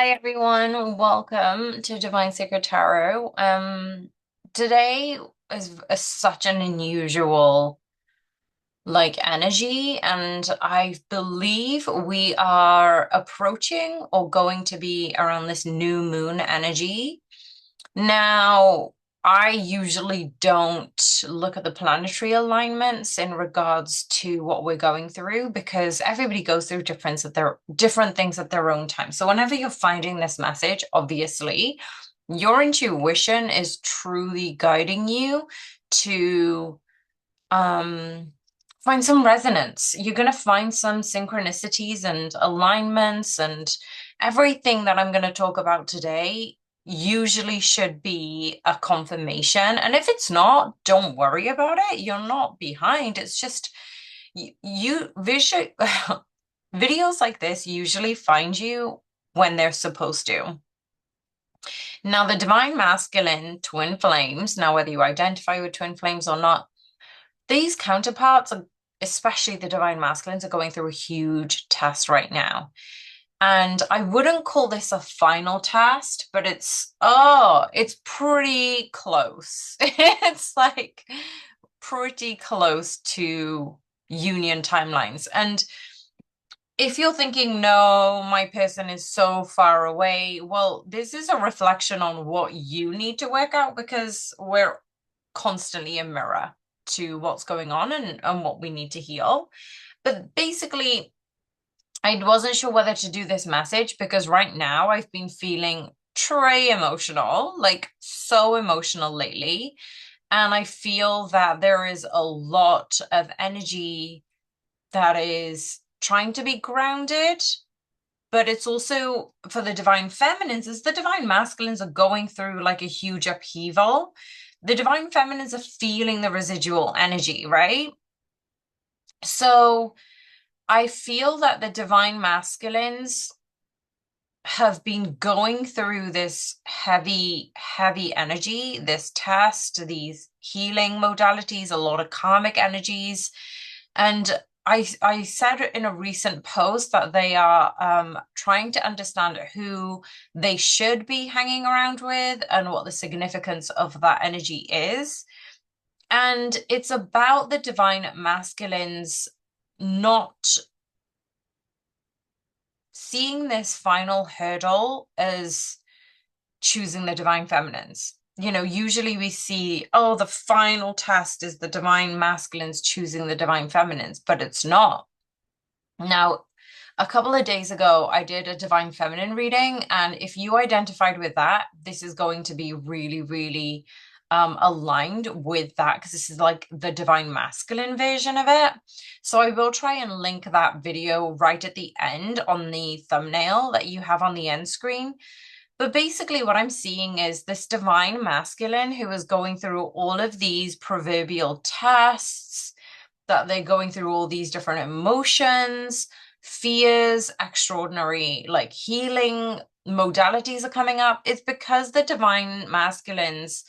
Hi everyone, welcome to Divine Secret Tarot. Today is such an unusual energy, and I believe we are approaching or going to be around this new moon energy. Now, I usually don't look at the planetary alignments in regards to what we're going through because everybody goes through different things at their own time. So whenever you're finding this message, obviously, your intuition is truly guiding you to find some resonance. You're going to find some synchronicities and alignments, and everything that I'm going to talk about today usually should be a confirmation. And if it's not, don't worry about it. You're not behind. It's just you visual videos like this usually find you when they're supposed to. Now, the divine masculine twin flames, now whether you identify with twin flames or not, these counterparts, especially the divine masculines, are going through a huge test right now. And I wouldn't call this a final test, but it's pretty close. It's like pretty close to union timelines. And if you're thinking, no, my person is so far away, well, this is a reflection on what you need to work out because we're constantly a mirror to what's going on and what we need to heal. But basically, I wasn't sure whether to do this message because right now I've been feeling très emotional, like so emotional lately. And I feel that there is a lot of energy that is trying to be grounded, but it's also for the divine feminines, as the divine masculines are going through like a huge upheaval. The divine feminines are feeling the residual energy, right? So I feel that the divine masculines have been going through this heavy, heavy energy, this test, these healing modalities, a lot of karmic energies. And I said in a recent post that they are trying to understand who they should be hanging around with and what the significance of that energy is. And it's about the divine masculines not seeing this final hurdle as choosing the divine feminines. Usually we see, oh, the final test is the divine masculines choosing the divine feminines, but it's not. Now, a couple of days ago, I did a divine feminine reading, and if you identified with that, this is going to be really, really aligned with that because this is like the divine masculine version of it. So I will try and link that video right at the end on the thumbnail that you have on the end screen. But basically, what I'm seeing is this divine masculine who is going through all of these proverbial tests, that they're going through all these different emotions, fears, extraordinary like healing modalities are coming up. It's because the divine masculines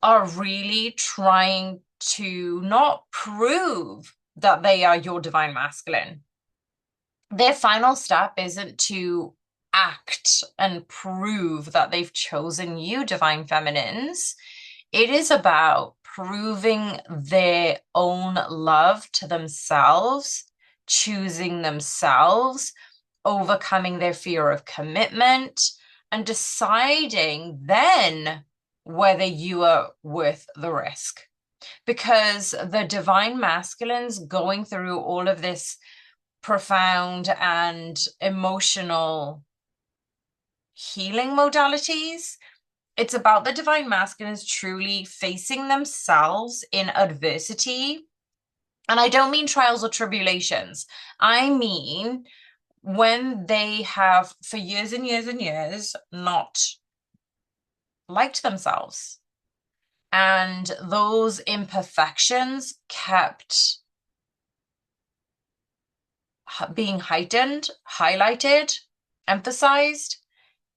are really trying to not prove that they are your divine masculine. Their final step isn't to act and prove that they've chosen you, divine feminines. It is about proving their own love to themselves, choosing themselves, overcoming their fear of commitment, and deciding then whether you are worth the risk. Because the divine masculines going through all of this profound and emotional healing modalities, it's about the divine masculines truly facing themselves in adversity. And I don't mean trials or tribulations. I mean when they have, for years and years and years, not liked themselves. And those imperfections kept being heightened, highlighted, emphasized.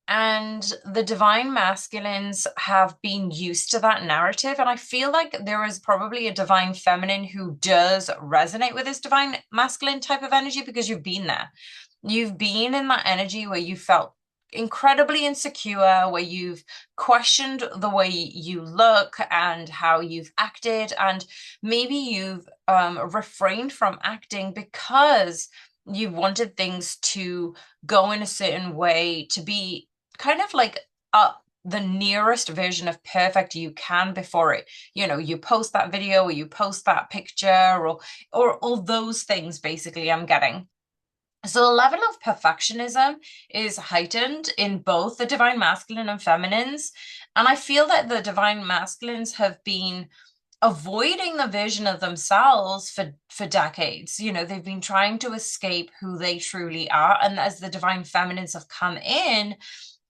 And the divine masculines have been used to that narrative. And I feel like there is probably a divine feminine who does resonate with this divine masculine type of energy because you've been there. You've been in that energy where you felt incredibly insecure, where you've questioned the way you look and how you've acted, and maybe you've refrained from acting because you wanted things to go in a certain way, to be kind of like the nearest version of perfect you can before it, you post that video or you post that picture, or all those things basically I'm getting. So the level of perfectionism is heightened in both the divine masculine and feminines. And I feel that the divine masculines have been avoiding the version of themselves for decades. They've been trying to escape who they truly are. And as the divine feminines have come in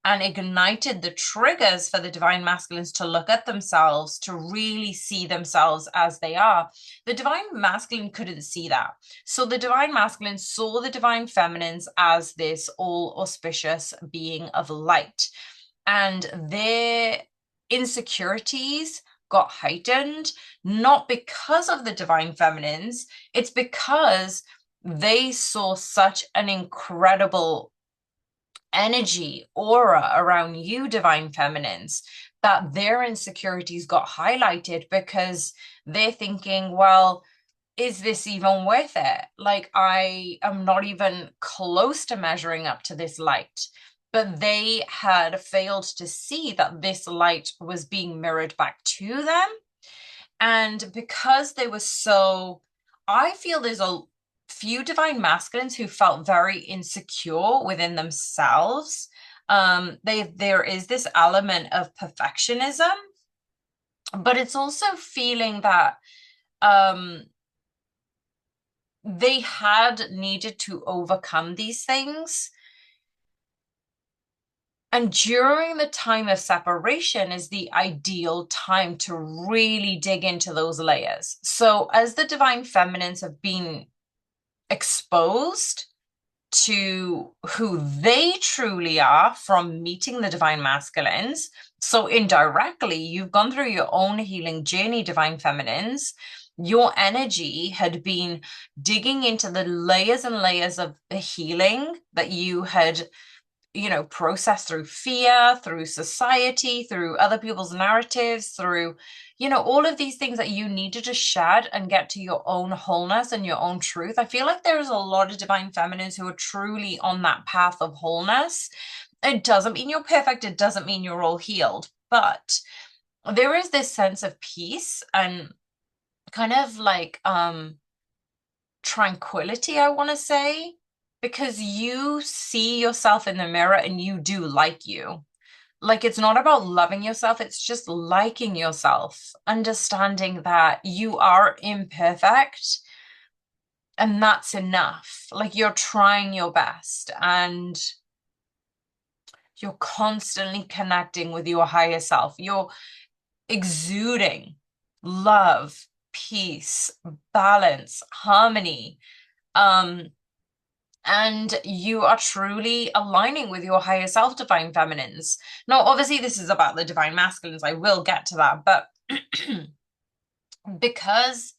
and ignited the triggers for the divine masculines to look at themselves, to really see themselves as they are, the divine masculine couldn't see that. So the divine masculine saw the divine feminines as this all auspicious being of light, and their insecurities got heightened, not because of the divine feminines, it's because they saw such an incredible energy, aura around you, divine feminines, that their insecurities got highlighted because they're thinking, well, is this even worth it? Like, I am not even close to measuring up to this light. But they had failed to see that this light was being mirrored back to them. And because they were so, I feel there's a few divine masculines who felt very insecure within themselves. There is this element of perfectionism, but it's also feeling that they had needed to overcome these things. And during the time of separation is the ideal time to really dig into those layers. So as the divine feminines have been exposed to who they truly are from meeting the divine masculines, so indirectly, you've gone through your own healing journey, divine feminines. Your energy had been digging into the layers and layers of the healing that you had process through fear, through society, through other people's narratives, through, all of these things that you needed to shed and get to your own wholeness and your own truth. I feel like there's a lot of divine feminines who are truly on that path of wholeness. It doesn't mean you're perfect. It doesn't mean you're all healed, but there is this sense of peace and kind of like tranquility, I want to say, because you see yourself in the mirror and you do like you. Like, it's not about loving yourself, it's just liking yourself, understanding that you are imperfect and that's enough. Like, you're trying your best and you're constantly connecting with your higher self. You're exuding love, peace, balance, harmony. And you are truly aligning with your higher self, divine feminines. Now, obviously, this is about the divine masculines. I will get to that, but because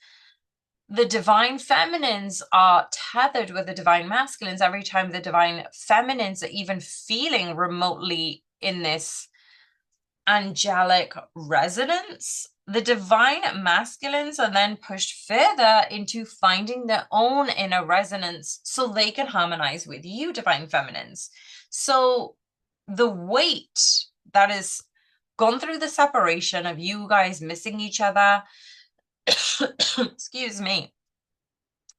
the divine feminines are tethered with the divine masculines, every time the divine feminines are even feeling remotely in this angelic resonance, the divine masculines are then pushed further into finding their own inner resonance so they can harmonize with you, divine feminines. So the weight that is gone through the separation of you guys missing each other, excuse me,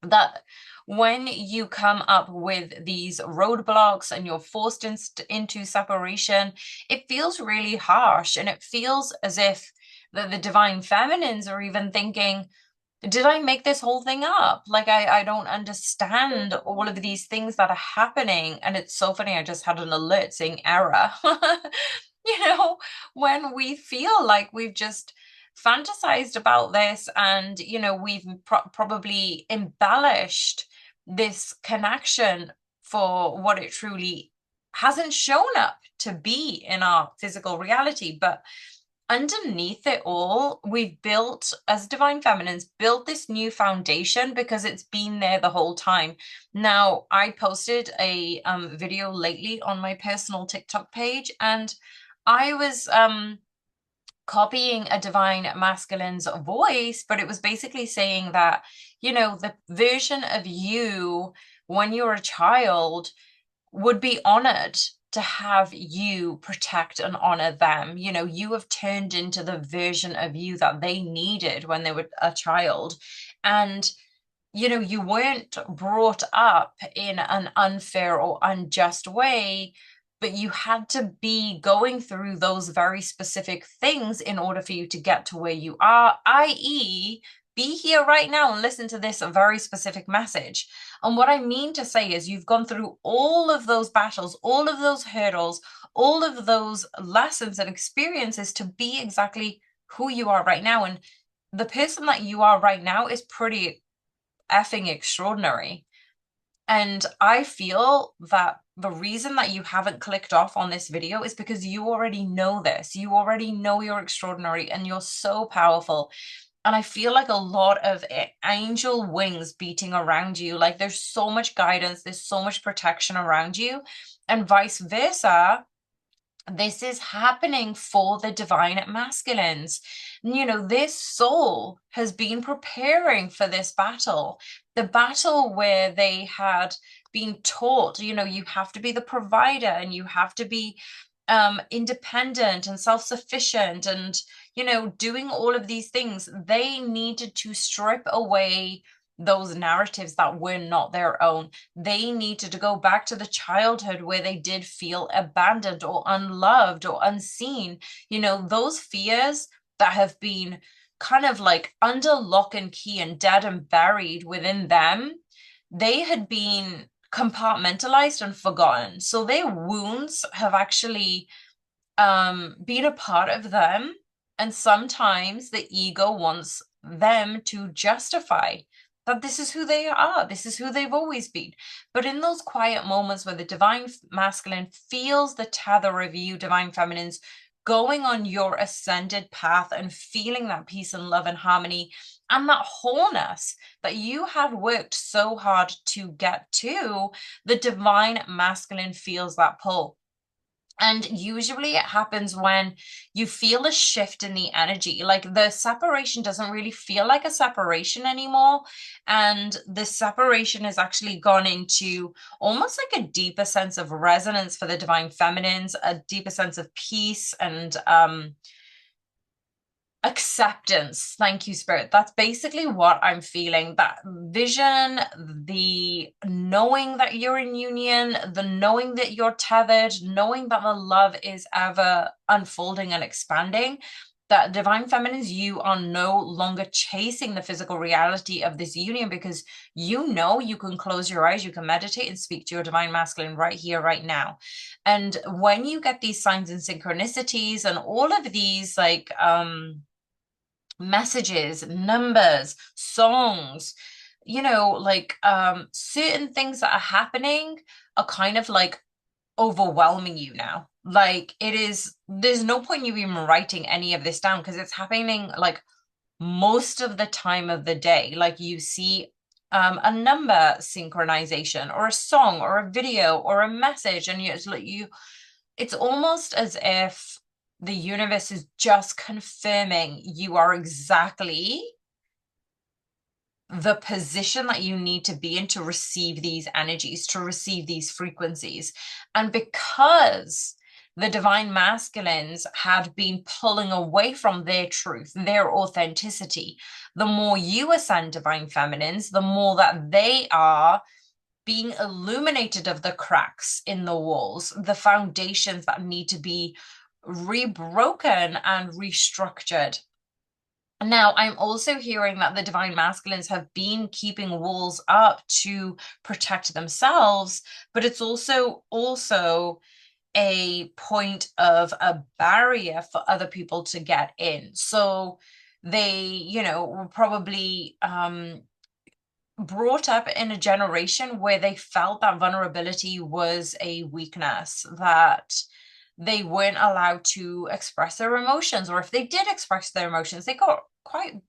that when you come up with these roadblocks and you're forced into separation, it feels really harsh, and it feels as if the divine feminines are even thinking, did I make this whole thing up? Like, I don't understand all of these things that are happening. And it's so funny, I just had an alert saying error. When we feel like we've just fantasized about this and, we've probably embellished this connection for what it truly hasn't shown up to be in our physical reality. But underneath it all, we've built, as divine feminines, built this new foundation because it's been there the whole time. Now, I posted a video lately on my personal TikTok page, and I was copying a divine masculine's voice, but it was basically saying that, the version of you when you're a child would be honored to have you protect and honor them. You have turned into the version of you that they needed when they were a child. And, you weren't brought up in an unfair or unjust way, but you had to be going through those very specific things in order for you to get to where you are, i.e., be here right now and listen to this very specific message. And what I mean to say is you've gone through all of those battles, all of those hurdles, all of those lessons and experiences to be exactly who you are right now. And the person that you are right now is pretty effing extraordinary. And I feel that the reason that you haven't clicked off on this video is because you already know this. You already know you're extraordinary and you're so powerful. And I feel like a lot of angel wings beating around you. Like there's so much guidance, there's so much protection around you, and vice versa. This is happening for the divine masculines. This soul has been preparing for this battle, the battle where they had been taught, you have to be the provider and you have to be independent and self-sufficient and, doing all of these things. They needed to strip away those narratives that were not their own. They needed to go back to the childhood where they did feel abandoned or unloved or unseen. Those fears that have been kind of like under lock and key and dead and buried within them, they had been compartmentalized and forgotten. So their wounds have actually been a part of them. And sometimes the ego wants them to justify that this is who they are, this is who they've always been. But in those quiet moments where the divine masculine feels the tether of you, divine feminines, going on your ascended path and feeling that peace and love and harmony and that wholeness that you have worked so hard to get to, the divine masculine feels that pull. And usually it happens when you feel a shift in the energy. Like the separation doesn't really feel like a separation anymore. And the separation has actually gone into almost like a deeper sense of resonance for the divine feminines, a deeper sense of peace and acceptance. Thank you, Spirit. That's basically what I'm feeling. That vision, the knowing that you're in union, the knowing that you're tethered, knowing that the love is ever unfolding and expanding. That divine feminines, you are no longer chasing the physical reality of this union because you can close your eyes, you can meditate and speak to your divine masculine right here, right now. And when you get these signs and synchronicities and all of these messages, numbers, songs, certain things that are happening are kind of like overwhelming you now. Like there's no point you even writing any of this down because it's happening like most of the time of the day. Like you see a number synchronization or a song or a video or a message, and it's almost as if the universe is just confirming you are exactly the position that you need to be in to receive these energies, to receive these frequencies. And because the divine masculines had been pulling away from their truth, their authenticity, the more you ascend, divine feminines, the more that they are being illuminated of the cracks in the walls, the foundations that need to be rebroken and restructured. Now, I'm also hearing that the divine masculines have been keeping walls up to protect themselves, but it's also a point of a barrier for other people to get in. So they, were probably brought up in a generation where they felt that vulnerability was a weakness, that they weren't allowed to express their emotions, or if they did express their emotions, they got quite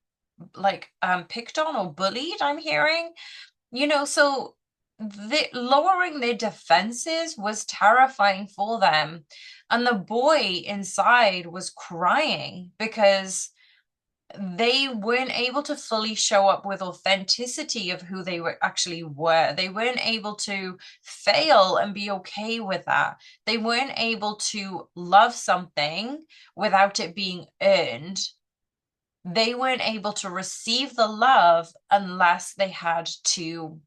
like picked on or bullied, I'm hearing. So lowering their defenses was terrifying for them. And the boy inside was crying because they weren't able to fully show up with authenticity of who they were actually were. They weren't able to fail and be okay with that. They weren't able to love something without it being earned. They weren't able to receive the love unless they had to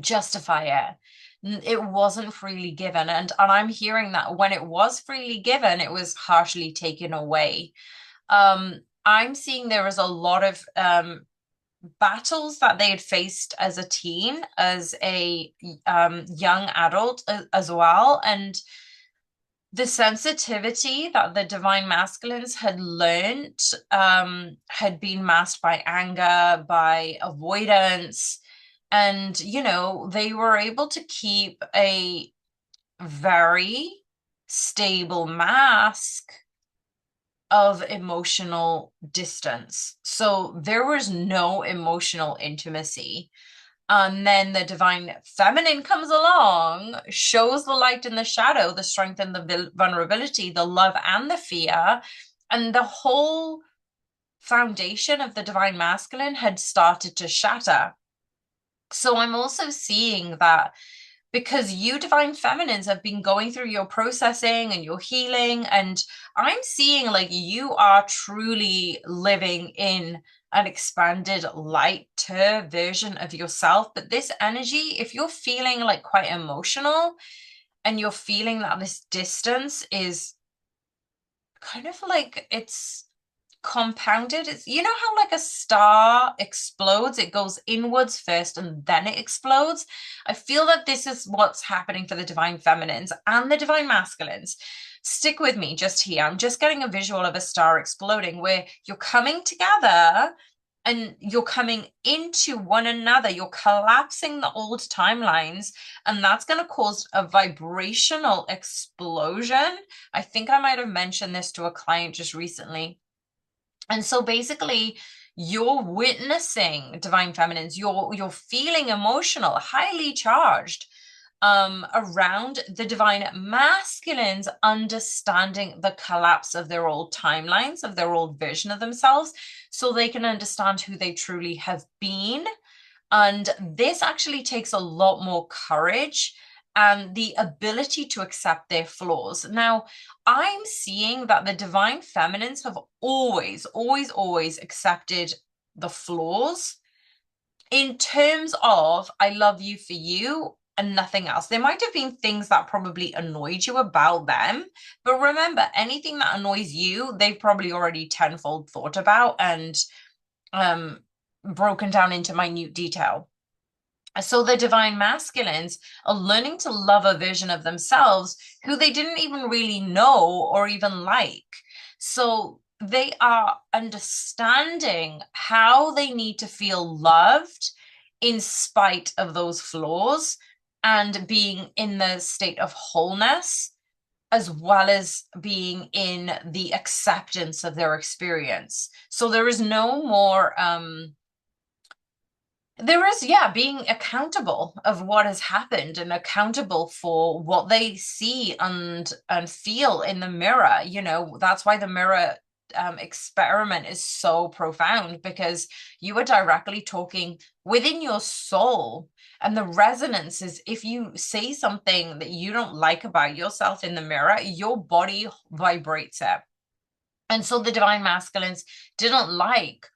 justify it. It wasn't freely given. And I'm hearing that when it was freely given, it was harshly taken away. I'm seeing there was a lot of battles that they had faced as a teen, as a young adult as well. And the sensitivity that the divine masculines had learned had been masked by anger, by avoidance. And, they were able to keep a very stable mask of emotional distance. So there was no emotional intimacy. And then the divine feminine comes along, shows the light and the shadow, the strength and the vulnerability, the love and the fear. And the whole foundation of the divine masculine had started to shatter. So I'm also seeing that because you divine feminines have been going through your processing and your healing, and I'm seeing like you are truly living in an expanded lighter version of yourself. But this energy, if you're feeling like quite emotional and you're feeling that this distance is kind of like it's compounded. It's how like a star explodes, it goes inwards first and then it explodes. I feel that this is what's happening for the divine feminines and the divine masculines. Stick with me just here. I'm just getting a visual of a star exploding where you're coming together and you're coming into one another. You're collapsing the old timelines, and that's going to cause a vibrational explosion. I think I might have mentioned this to a client just recently. And so basically, you're witnessing divine feminines, you're feeling emotional, highly charged around the divine masculines understanding the collapse of their old timelines, of their old version of themselves, so they can understand who they truly have been. And this actually takes a lot more courage and the ability to accept their flaws. Now, I'm seeing that the divine feminines have always, always, always accepted the flaws in terms of, I love you for you and nothing else. There might have been things that probably annoyed you about them, but remember, anything that annoys you, they've probably already tenfold thought about and broken down into minute detail. So the divine masculines are learning to love a version of themselves who they didn't even really know or even like. So they are understanding how they need to feel loved in spite of those flaws and being in the state of wholeness, as well as being in the acceptance of their experience. So there is no more there is, yeah, being accountable of what has happened and accountable for what they see and feel in the mirror. That's why the mirror experiment is so profound, because you are directly talking within your soul. And the resonance is, if you say something that you don't like about yourself in the mirror, your body vibrates it. And so the divine masculines didn't like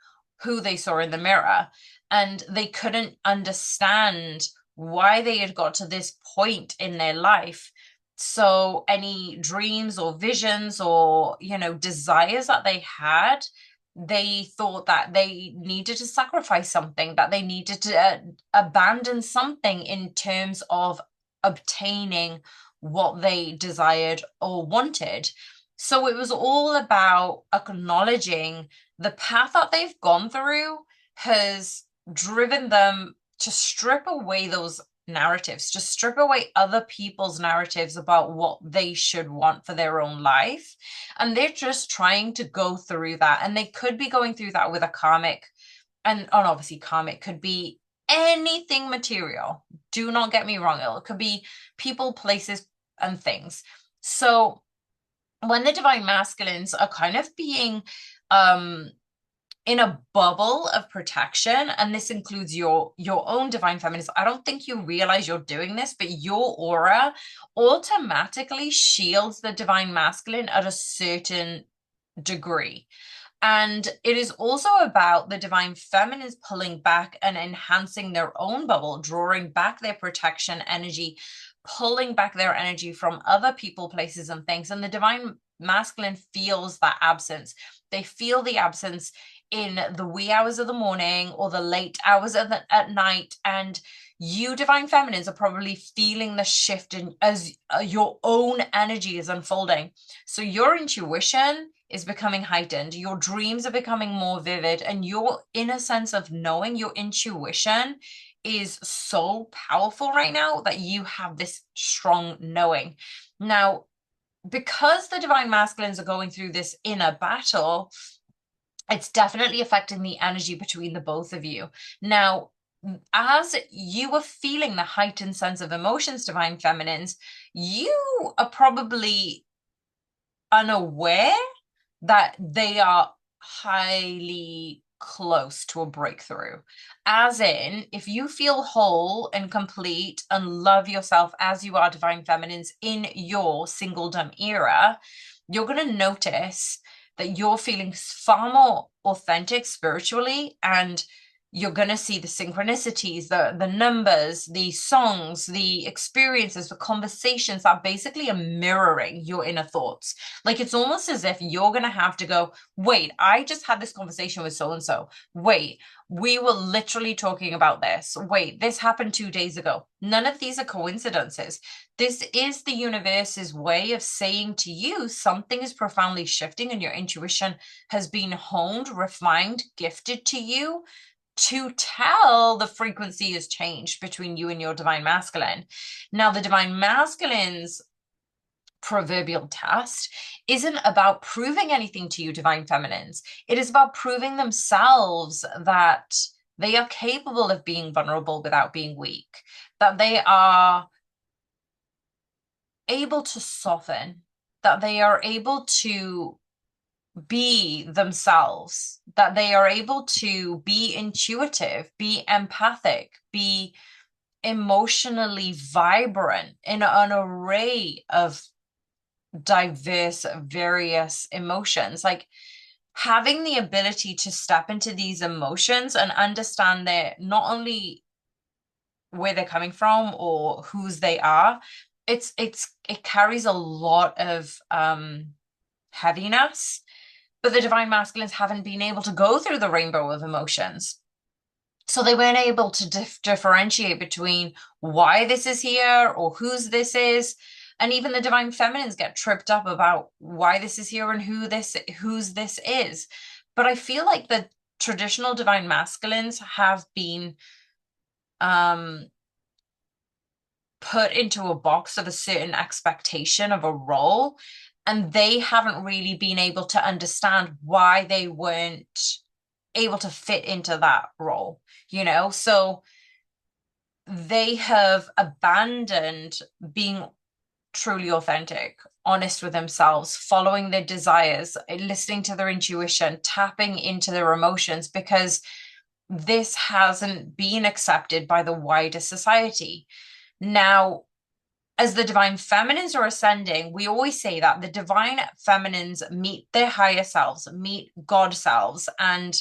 who they saw in the mirror, and they couldn't understand why they had got to this point in their life. So any dreams or visions or, desires that they had, they thought that they needed to sacrifice something, that they needed to abandon something in terms of obtaining what they desired or wanted. So it was all about acknowledging the path that they've gone through has driven them to strip away those narratives, to strip away other people's narratives about what they should want for their own life. And they're just trying to go through that. And they could be going through that with a karmic. And obviously, karmic could be anything material. Do not get me wrong. It could be people, places, and things. So when the divine masculines are kind of being in a bubble of protection, and this includes your own divine feminines, I don't think you realize you're doing this, but your aura automatically shields the divine masculine at a certain degree. And it is also about the divine feminines pulling back and enhancing their own bubble, drawing back their protection energy, pulling back their energy from other people, places, and things. And the divine masculine feels that absence. They feel the absence in the wee hours of the morning or the late hours at night. And you divine feminines are probably feeling the shift in as your own energy is unfolding. So your intuition is becoming heightened, your dreams are becoming more vivid, and your inner sense of knowing, your intuition is so powerful right now that you have this strong knowing. Now, because the divine masculines are going through this inner battle, it's definitely affecting the energy between the both of you. Now, as you are feeling the heightened sense of emotions, divine feminines, you are probably unaware that they are highly close to a breakthrough. As in, if you feel whole and complete and love yourself as you are, divine feminines, in your singledom era, you're going to notice that you're feeling far more authentic spiritually, and you're going to see the synchronicities, the numbers, the songs, the experiences, the conversations that basically are mirroring your inner thoughts. Like, it's almost as if you're going to have to go, wait, I just had this conversation with so-and-so. Wait, we were literally talking about this. Wait, this happened 2 days ago. None of these are coincidences. This is the universe's way of saying to you, something is profoundly shifting and your intuition has been honed, refined, gifted to you to tell the frequency has changed between you and your divine masculine. Now, the divine masculine's proverbial test isn't about proving anything to you, divine feminines. It is about proving themselves that they are capable of being vulnerable without being weak, that they are able to soften, that they are able to be themselves, that they are able to be intuitive, be empathic, be emotionally vibrant in an array of diverse, various emotions. Like, having the ability to step into these emotions and understand that not only where they're coming from or whose they are, it carries a lot of heaviness. But the divine masculines haven't been able to go through the rainbow of emotions. So they weren't able to differentiate between why this is here or whose this is. And even the divine feminines get tripped up about why this is here and whose this is. But I feel like the traditional divine masculines have been put into a box of a certain expectation of a role, and they haven't really been able to understand why they weren't able to fit into that role, So they have abandoned being truly authentic, honest with themselves, following their desires, listening to their intuition, tapping into their emotions, because this hasn't been accepted by the wider society. Now, as the divine feminines are ascending, we always say that the divine feminines meet their higher selves, meet God selves, and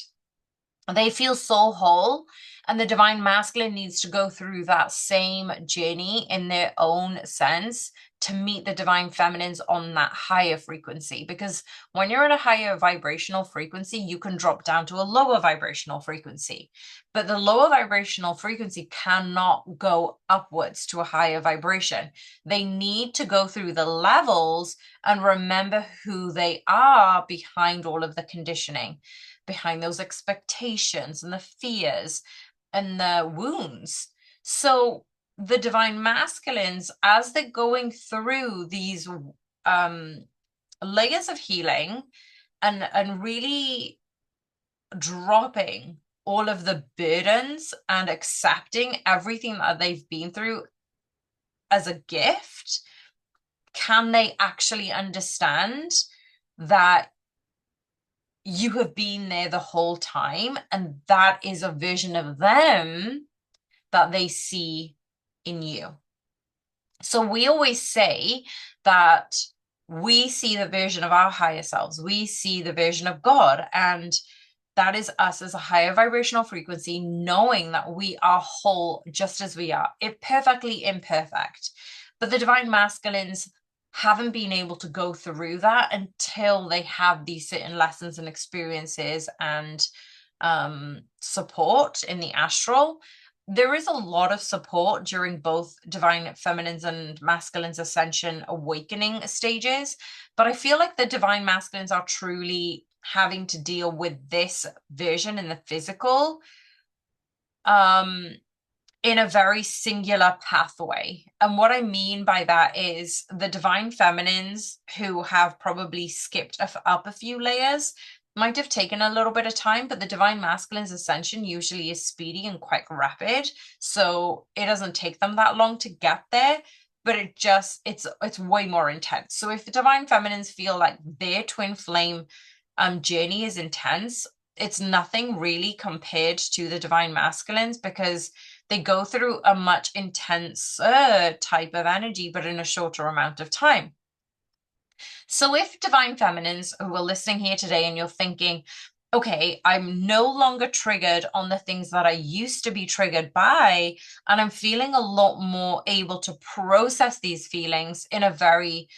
they feel so whole. And the divine masculine needs to go through that same journey in their own sense to meet the divine feminines on that higher frequency. Because when you're in a higher vibrational frequency, you can drop down to a lower vibrational frequency. But the lower vibrational frequency cannot go upwards to a higher vibration. They need to go through the levels and remember who they are behind all of the conditioning, behind those expectations and the fears and the wounds. So the divine masculines, as they're going through these layers of healing and really dropping all of the burdens and accepting everything that they've been through as a gift, can they actually understand that you have been there the whole time, and that is a version of them that they see in you? So we always say that we see the version of our higher selves, we see the version of God, and that is us as a higher vibrational frequency, knowing that we are whole just as we are, perfectly imperfect. But the divine masculines haven't been able to go through that until they have these certain lessons and experiences and support in the astral. There is a lot of support during both divine feminines and masculines ascension awakening stages, but I feel like the divine masculines are truly having to deal with this version in the physical in a very singular pathway. And what I mean by that is the divine feminines who have probably skipped up a few layers might have taken a little bit of time, but the divine masculine's ascension usually is speedy and quite rapid. So it doesn't take them that long to get there, but it's way more intense. So if the divine feminines feel like their twin flame journey is intense, it's nothing really compared to the divine masculines, because they go through a much intenser type of energy, but in a shorter amount of time. So if divine feminines who are listening here today and you're thinking, okay, I'm no longer triggered on the things that I used to be triggered by, and I'm feeling a lot more able to process these feelings in a very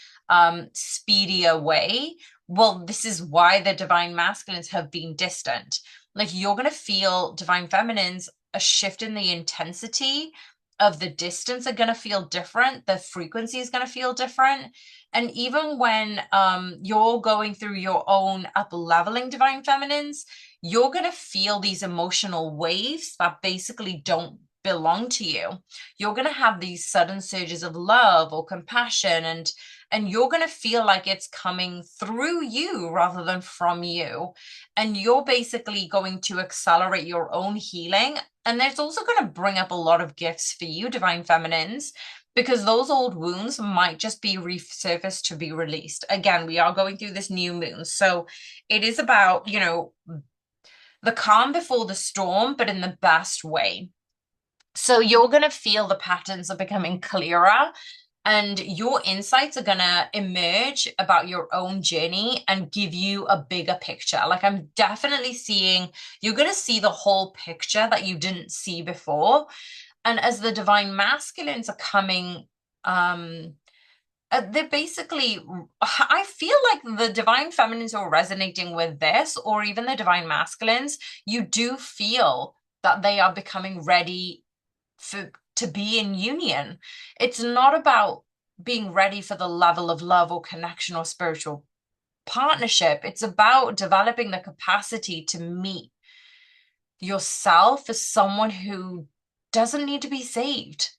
speedier way, well, this is why the divine masculines have been distant. Like, you're going to feel divine feminines, a shift in the intensity of the distance are going to feel different. The frequency is going to feel different. And even when you're going through your own up leveling divine feminines, you're going to feel these emotional waves that basically don't belong to you. You're going to have these sudden surges of love or compassion, and you're going to feel like it's coming through you rather than from you. And you're basically going to accelerate your own healing. And there's also going to bring up a lot of gifts for you, divine feminines, because those old wounds might just be resurfaced to be released. Again, we are going through this new moon. So it is about, the calm before the storm, but in the best way. So you're going to feel the patterns are becoming clearer, and your insights are going to emerge about your own journey and give you a bigger picture. Like, I'm definitely seeing, you're going to see the whole picture that you didn't see before. And as the divine masculines are coming, they're basically, I feel like the divine feminines are resonating with this, or even the divine masculines, you do feel that they are becoming ready to be in union. It's not about being ready for the level of love or connection or spiritual partnership. It's about developing the capacity to meet yourself as someone who doesn't need to be saved.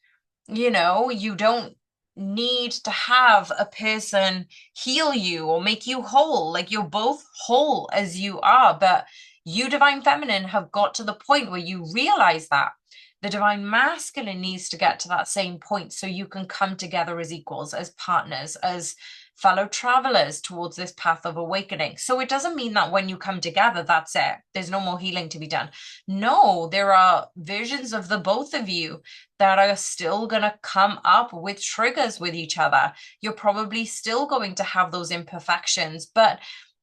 You don't need to have a person heal you or make you whole. Like, you're both whole as you are, but you, divine feminine, have got to the point where you realize that the divine masculine needs to get to that same point so you can come together as equals, as partners, as fellow travelers towards this path of awakening. So it doesn't mean that when you come together, that's it. There's no more healing to be done. No, there are versions of the both of you that are still going to come up with triggers with each other. You're probably still going to have those imperfections, but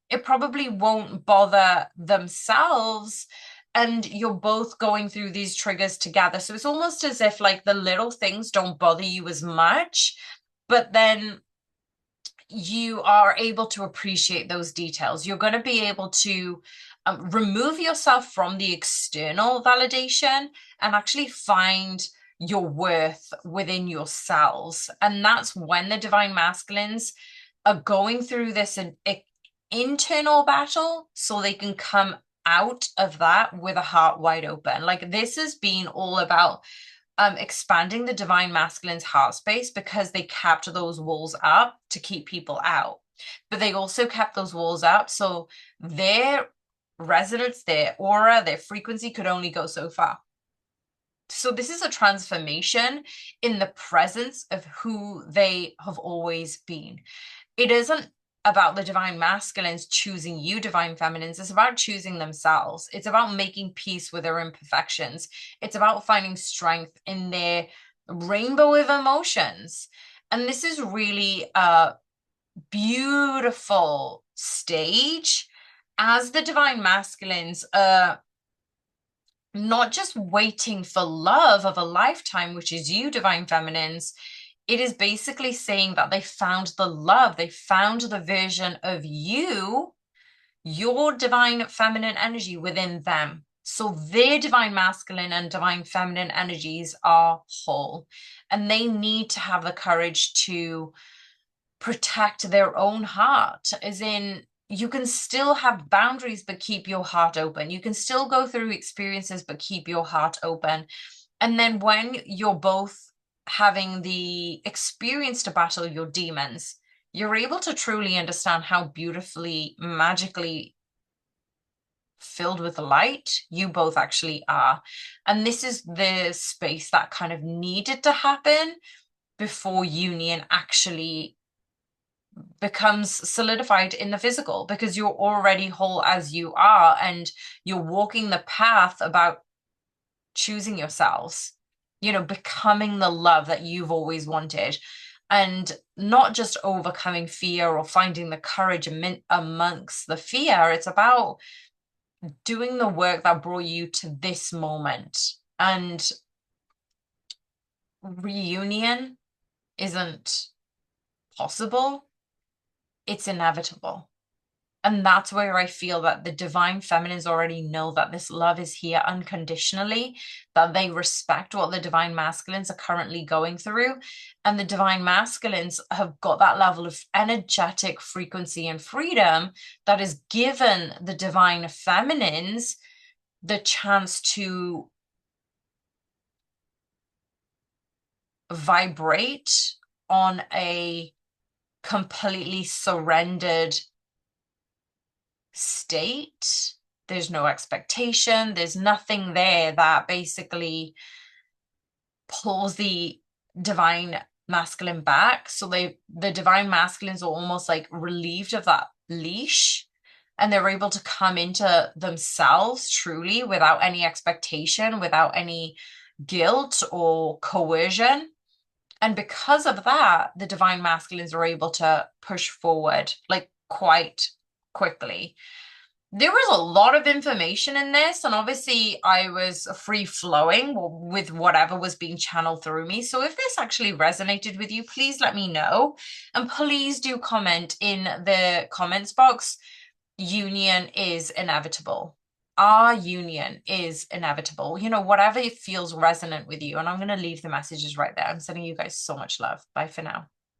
it probably won't bother themselves, and you're both going through these triggers together. So it's almost as if, like, the little things don't bother you as much, but then you are able to appreciate those details. You're going to be able to remove yourself from the external validation and actually find your worth within yourselves. And that's when the divine masculines are going through this internal battle so they can come out of that with a heart wide open. Like, this has been all about expanding the divine masculine's heart space because they kept those walls up to keep people out. But they also kept those walls up so their resonance, their aura, their frequency could only go so far. So this is a transformation in the presence of who they have always been. It isn't about the divine masculines choosing you, divine feminines. It's about choosing themselves. It's about making peace with their imperfections. It's about finding strength in their rainbow of emotions. And this is really a beautiful stage as the divine masculines are not just waiting for love of a lifetime, which is you, divine feminines. It is basically saying that they found the love, they found the version of you, your divine feminine energy within them. So their divine masculine and divine feminine energies are whole, and they need to have the courage to protect their own heart, as in, you can still have boundaries, but keep your heart open. You can still go through experiences, but keep your heart open. And then when you're both having the experience to battle your demons, you're able to truly understand how beautifully, magically filled with light you both actually are. And this is the space that kind of needed to happen before union actually becomes solidified in the physical, because you're already whole as you are, and you're walking the path about choosing yourselves, becoming the love that you've always wanted, and not just overcoming fear or finding the courage amongst the fear. It's about doing the work that brought you to this moment. And reunion isn't possible, it's inevitable. And that's where I feel that the divine feminines already know that this love is here unconditionally, that they respect what the divine masculines are currently going through. And the divine masculines have got that level of energetic frequency and freedom that has given the divine feminines the chance to vibrate on a completely surrendered state. There's no expectation. There's nothing there that basically pulls the divine masculine back. So the divine masculines are almost like relieved of that leash, and they're able to come into themselves truly without any expectation, without any guilt or coercion. And because of that, the divine masculines are able to push forward like quite quickly. There was a lot of information in this, and obviously I was free flowing with whatever was being channeled through me. So if this actually resonated with you, please let me know. And please do comment in the comments box. Union is inevitable. Our union is inevitable. Whatever feels resonant with you. And I'm going to leave the messages right there. I'm sending you guys so much love. Bye for now.